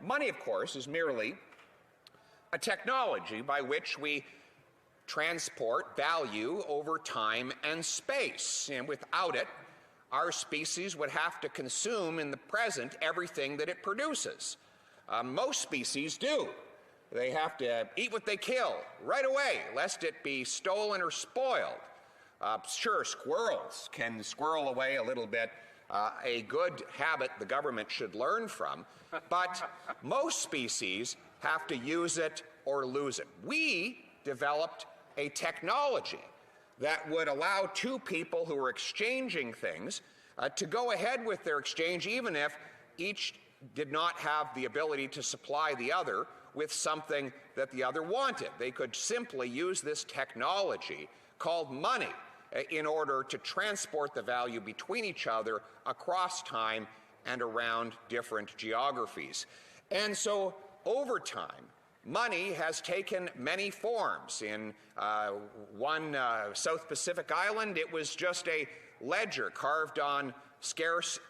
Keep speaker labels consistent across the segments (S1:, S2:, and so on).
S1: money, of course, is merely a technology by which we transport value over time and space. And without it, our species would have to consume in the present everything that it produces. Most species do. They have to eat what they kill right away, lest it be stolen or spoiled. Sure, squirrels can squirrel away a little bit, a good habit the government should learn from, but most species have to use it or lose it. We developed a technology that would allow two people who are exchanging things to go ahead with their exchange, even if each did not have the ability to supply the other with something that the other wanted. They could simply use this technology called money in order to transport the value between each other across time and around different geographies. And so over time, money has taken many forms. In one South Pacific island, it was just a ledger carved on scarce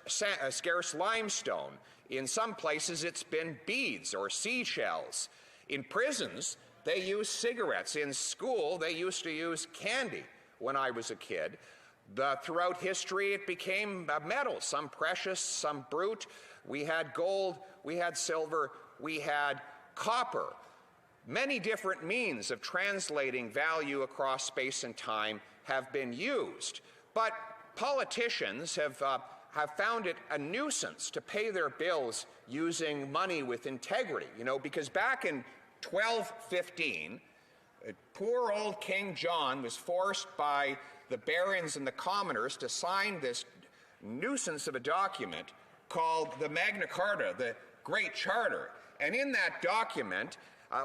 S1: limestone. In some places, it's been beads or seashells. In prisons, they use cigarettes. In school, they used to use candy when I was a kid. Throughout history, it became metal, some precious, some brute. We had gold, we had silver, we had copper. Many different means of translating value across space and time have been used, but politicians have found it a nuisance to pay their bills using money with integrity, because back in 1215, poor old King John was forced by the barons and the commoners to sign this nuisance of a document called the Magna Carta, the Great Charter. And in that document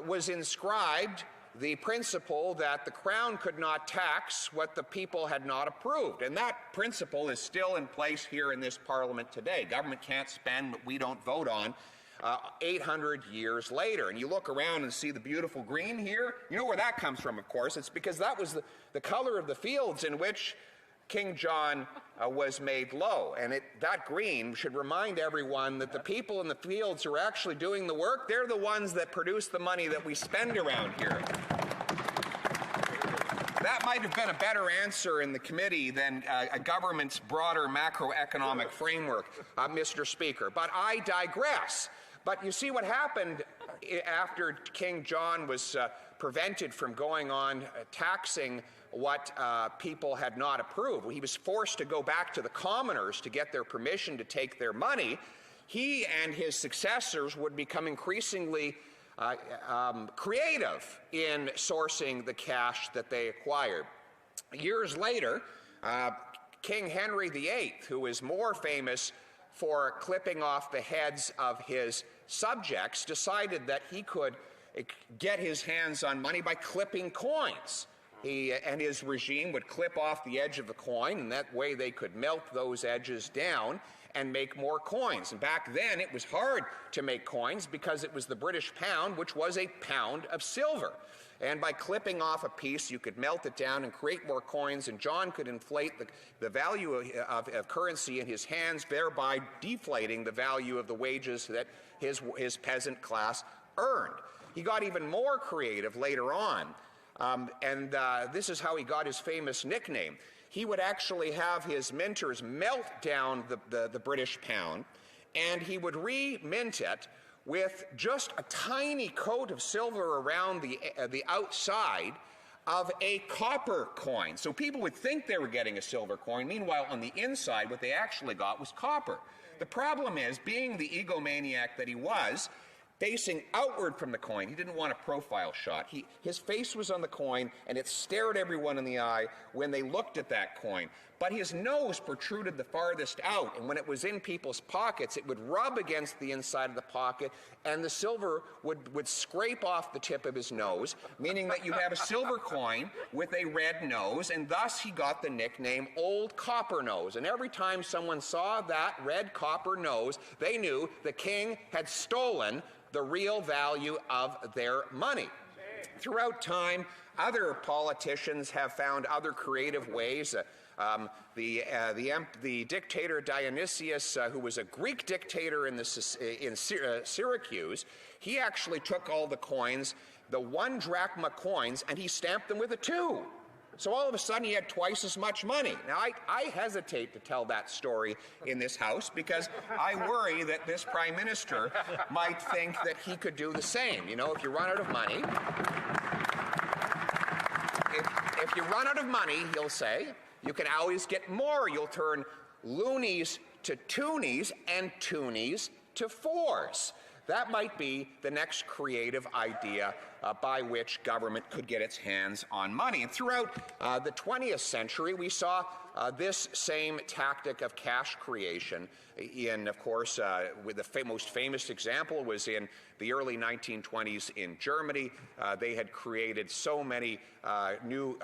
S1: was inscribed the principle that the crown could not tax what the people had not approved. And that principle is still in place here in this parliament today. Government can't spend what we don't vote on 800 years later. And you look around and see the beautiful green here. You know where that comes from, of course. It's because that was the color of the fields in which King John was made low. And that green should remind everyone that the people in the fields who are actually doing the work, they're the ones that produce the money that we spend around here. That might have been a better answer in the committee than a government's broader macroeconomic framework, Mr. Speaker. But I digress. But you see what happened after King John was prevented from going on taxing what people had not approved. He was forced to go back to the commoners to get their permission to take their money. He and his successors would become increasingly creative in sourcing the cash that they acquired. Years later, King Henry VIII, who is more famous for clipping off the heads of his subjects, decided that he could get his hands on money by clipping coins. He and his regime would clip off the edge of the coin, and that way they could melt those edges down and make more coins. And back then, it was hard to make coins because it was the British pound, which was a pound of silver. And by clipping off a piece, you could melt it down and create more coins, and John could inflate the value of currency in his hands, thereby deflating the value of the wages that his peasant class earned. He got even more creative later on, and this is how he got his famous nickname. He would actually have his minters melt down the British pound, and he would re-mint it with just a tiny coat of silver around the outside of a copper coin. So people would think they were getting a silver coin. Meanwhile, on the inside, what they actually got was copper. The problem is, being the egomaniac that he was, facing outward from the coin, he didn't want a profile shot. His face was on the coin, and it stared everyone in the eye when they looked at that coin. But his nose protruded the farthest out, and when it was in people's pockets, it would rub against the inside of the pocket, and the silver would scrape off the tip of his nose, meaning that you have a silver coin with a red nose, and thus he got the nickname Old Copper Nose. And every time someone saw that red copper nose, they knew the king had stolen the real value of their money. Throughout time, other politicians have found other creative ways. The dictator Dionysius, who was a Greek dictator in Syracuse, he actually took all the coins, the 1 drachma coins, and he stamped them with a 2. So all of a sudden he had twice as much money. Now I hesitate to tell that story in this House because I worry that this Prime Minister might think that he could do the same. You know, if you run out of money, if you run out of money, he'll say, you can always get more. You'll turn loonies to toonies and toonies to fours. That might be the next creative idea by which government could get its hands on money. And throughout the 20th century, we saw this same tactic of cash creation in, of course, with the most famous example was in the early 1920s in Germany. They had created so many new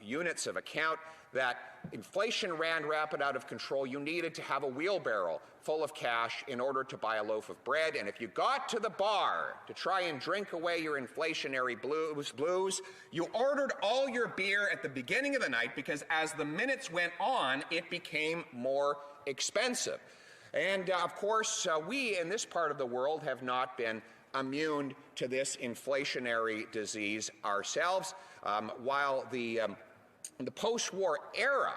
S1: units of account that inflation ran rapid out of control. You needed to have a wheelbarrow full of cash in order to buy a loaf of bread. And if you got to the bar to try and drink away your inflationary blues, you ordered all your beer at the beginning of the night because as the minutes went on, it became more expensive. And of course, we in this part of the world have not been immune to this inflationary disease ourselves. While in the post-war era,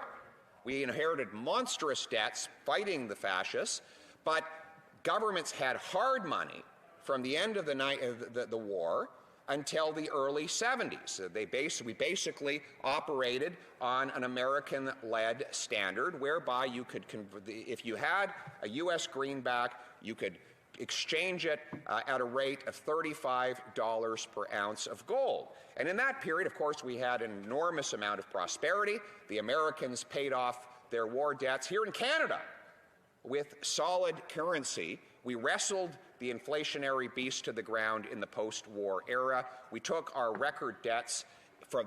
S1: we inherited monstrous debts fighting the fascists, but governments had hard money from the end of the war until the early 70s. We basically operated on an American-led standard whereby you could, if you had a U.S. greenback, you could exchange it at a rate of $35 per ounce of gold. And in that period, of course, we had an enormous amount of prosperity. The Americans paid off their war debts. Here in Canada, with solid currency, we wrestled the inflationary beast to the ground in the post-war era. We took our record debts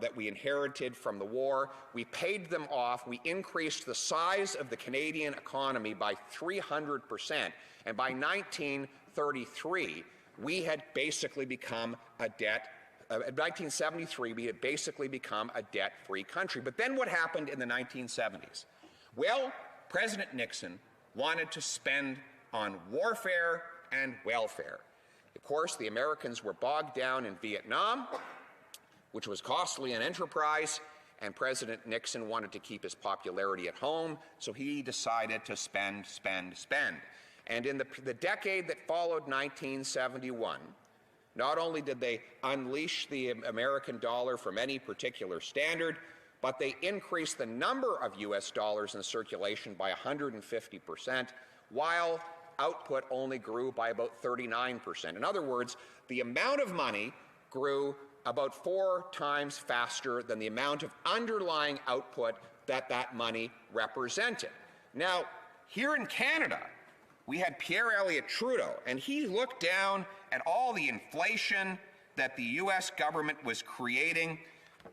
S1: that we inherited from the war. We paid them off. We increased the size of the Canadian economy by 300%. And by 1933, we had basically become a debt. In 1973, we had basically become a debt-free country. But then what happened in the 1970s? Well, President Nixon wanted to spend on warfare and welfare. Of course, the Americans were bogged down in Vietnam, which was costly an enterprise, and President Nixon wanted to keep his popularity at home, so he decided to spend. And in the decade that followed 1971, not only did they unleash the American dollar from any particular standard, but they increased the number of U.S. dollars in circulation by 150%, while output only grew by about 39%. In other words, the amount of money grew about 4 times faster than the amount of underlying output that money represented. Now, here in Canada, we had Pierre Trudeau, and he looked down at all the inflation that the U.S. government was creating.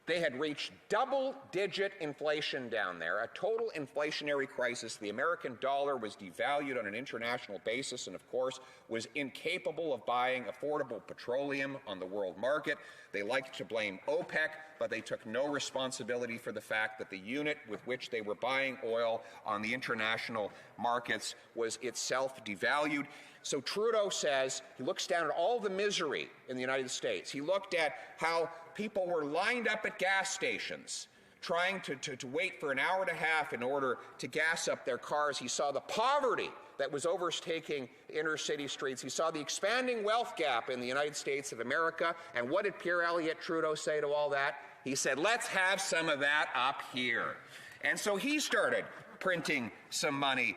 S1: They had reached double-digit inflation down there, a total inflationary crisis. The American dollar was devalued on an international basis and, of course, was incapable of buying affordable petroleum on the world market. They liked to blame OPEC, but they took no responsibility for the fact that the unit with which they were buying oil on the international markets was itself devalued. So Trudeau says, he looks down at all the misery in the United States. He looked at how people were lined up at gas stations trying to wait for an hour and a half in order to gas up their cars. He saw the poverty that was overtaking inner city streets. He saw the expanding wealth gap in the United States of America. And what did Pierre Trudeau say to all that? He said, let's have some of that up here. And so he started printing some money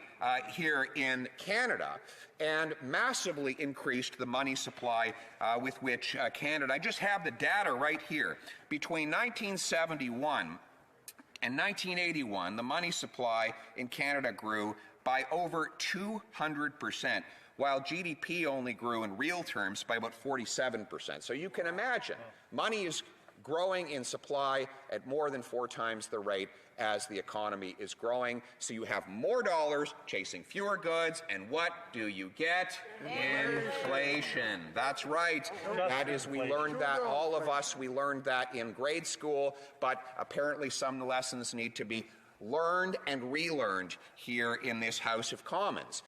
S1: here in Canada and massively increased the money supply with which Canada, I just have the data right here. Between 1971 and 1981, the money supply in Canada grew by over 200%, while GDP only grew in real terms by about 47%. So you can imagine, money is growing in supply at more than 4 times the rate as the economy is growing. So you have more dollars chasing fewer goods, and what do you get? Inflation. That's right. That is, we learned that, all of us, we learned that in grade school, but apparently some lessons need to be learned and relearned here in this House of Commons.